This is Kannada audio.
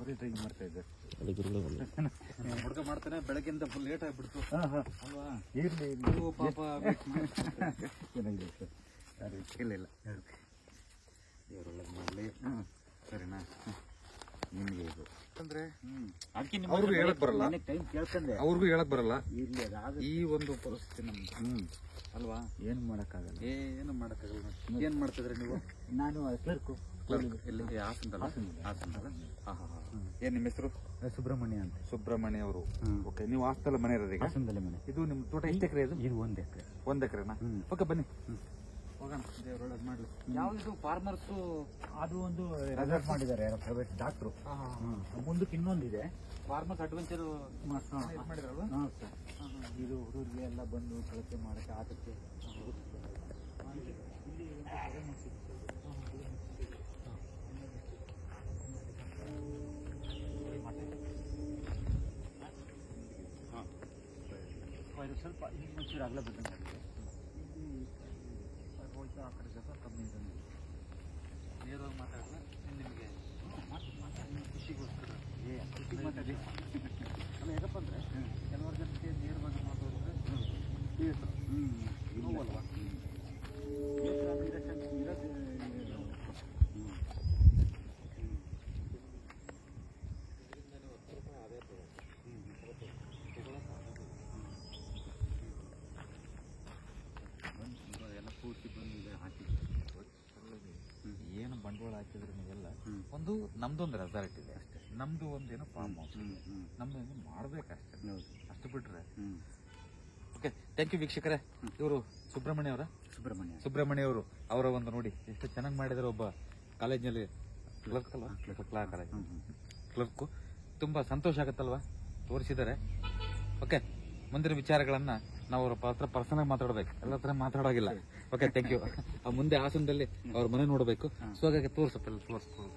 ಅವರೇ ಡ್ರೈವ್ ಮಾಡ್ತಾ ಇದ್ದಾರೆ. ಹುಡುಗ ಮಾಡ್ತಾನೆ, ಬೆಳಗ್ಗೆಯಿಂದ ಫುಲ್ ಲೇಟ್ ಆಗಿಬಿಡ್ತು ಅಲ್ವಾ? ಇರ್ಲಿ ಪಾಪ ಚೆನ್ನಾಗಿದೆ ಸರ್. ಇಲ್ಲ ಇಲ್ಲ ದೇವರೊಳಗೆ ಮಾಡಲಿ. ಸರಿನಾ? ನಿಮಗೆ ಇದು ಅಂದ್ರೆ ಅದಕ್ಕೆ ಅವ್ರಿಗೂ ಹೇಳಕ್ ಬರಲ್ಲ, ಟೈಮ್ ಕೇಳ್ಕೊಂಡೆ, ಅವ್ರಿಗೂ ಹೇಳಕ್ ಬರಲ್ಲ. ಇರ್ಲಿ ಈ ಒಂದು ಪರಿಸ್ಥಿತಿ ನಮ್ದು ಅಲ್ವಾ? ಏನು ಮಾಡೋಕ್ಕಾಗಲ್ಲ. ಏನು ಮಾಡೋಕ್ಕಾಗಲ್ಲ. ಏನ್ ಮಾಡ್ತಿದ್ರೆ ನೀವು? ನಾನು ಕ್ಲರ್ಕು. ಇಲ್ಲಿ ಹಾಸನದಲ್ಲ? ಹಾಸನದಲ್ಲ. ಏನ್ ನಿಮ್ಮ ಹೆಸರು? ಸುಬ್ರಹ್ಮಣ್ಯ ಅಂತ. ಸುಬ್ರಹ್ಮಣ್ಯ ಅವರು. ಓಕೆ, ನೀವು ಹಾಸನದಲ್ಲಿ ಮನೆ ಇರೋದು ಈಗ? ಹಾಸನದಲ್ಲಿ ಮನೆ. ಇದು ನಿಮ್ಮ ತೋಟ ಎಷ್ಟು ಎಕರೆ? ಇದು 1 ಎಕರೆ. 1 ಎಕರೆನಾ? ಓಕೆ, ಬನ್ನಿ ಹೋಗೋಣ, ದೇವರೊಳಗೆ ಮಾಡ್ಲಿ. ಯಾವ್ದು ಫಾರ್ಮರ್ಸು? ಅದು ಒಂದು ರೆಸಾರ್ಟ್ ಮಾಡಿದ್ದಾರೆ ಯಾರೋ ಪ್ರೈವೇಟ್ ಡಾಕ್ಟ್ರು. ಮುಂದಕ್ಕೆ ಇನ್ನೊಂದಿದೆ ಫಾರ್ಮರ್ಸ್ ಅಡ್ವೆಂಚರ್ ಮಾಡಿದ್ರಲ್ವ? ಹಾಂ ಸರ್. ಇದು ಹುಡುಗರಿಗೆ ಎಲ್ಲ ಬಂದು ಕೆಲಸ ಮಾಡೋಕ್ಕೆ ಆಟಕ್ಕೆ ಸ್ವಲ್ಪ ಮುಂಚೂರು ಆಗಲೇ ಬಂದಂಗೆ ಹೋಯ್ತಾ. ಆ ಕಡೆ ಸ್ವಲ್ಪ ಕಮ್ಮಿ ಇದೆ. ನೇರವಾಗಿ ಮಾತಾಡಲ್ಲ ನಿಮಗೆ ಖುಷಿಗೋಸ್ಕರ. ಖುಷಿ ಮಾತಾಡಿ. ಅಲ್ಲ ಯಾಕಪ್ಪ ಅಂದರೆ ಕೆಲವರು ಜನಕ್ಕೆ ನೇರವಾಗಿ ಮಾತಾಡಿದ್ರೆ ನೋವಲ್ವಾ? ಎಲ್ಲ ಪೂರ್ತಿ ಬಂದಿದೆ ಹಾಕಿದ್ರು. ಏನು ಬಂಡವಾಳ ಹಾಕಿದ್ರೆ ನೀವೆಲ್ಲ ಒಂದು ನಮ್ದೊಂದು ರೆಸಾರ್ಟ್ ಇದೆ ಅಷ್ಟೇ, ನಮ್ದು ಒಂದೇನು ಫಾರ್ಮ್ ಹೌಸ್, ನಮ್ದು ಮಾಡ್ಬೇಕಷ್ಟೇ, ಅಷ್ಟು ಬಿಟ್ರೆ. ಓಕೆ, ಥ್ಯಾಂಕ್ ಯು ವೀಕ್ಷಕರೇ. ಇವರು ಸುಬ್ರಹ್ಮಣ್ಯ ಅವರ? ಸುಬ್ರಹ್ಮಣ್ಯ ಅವರು. ಅವರ ಒಂದು ನೋಡಿ ಎಷ್ಟು ಚೆನ್ನಾಗಿ ಮಾಡಿದಾರೆ. ಒಬ್ಬ ಕಾಲೇಜಿನಲ್ಲಿ ಕ್ಲರ್ಕ್ ಅಲ್ವಾ? ಕ್ಲರ್ಕು. ತುಂಬಾ ಸಂತೋಷ ಆಗತ್ತಲ್ವಾ? ತೋರಿಸಿದ್ದಾರೆ. ಓಕೆ, ಮುಂದಿನ ವಿಚಾರಗಳನ್ನ ನಾವು ಅವ್ರ ಹತ್ರ ಪರ್ಸನಲ್ ಮಾತಾಡ್ಬೇಕು, ಎಲ್ಲ ಹತ್ರ ಮಾತಾಡೋಗಿಲ್ಲ. Okay, thank you. ಮುಂದೆ ಹಾಸನದಲ್ಲಿ ಅವ್ರ ಮನೆ ನೋಡಬೇಕು. ಸೊ ಹಾಗಾಗಿ ತೋರಿಸಪ್ಪ, ತೋರಿಸ್ಬೋದು.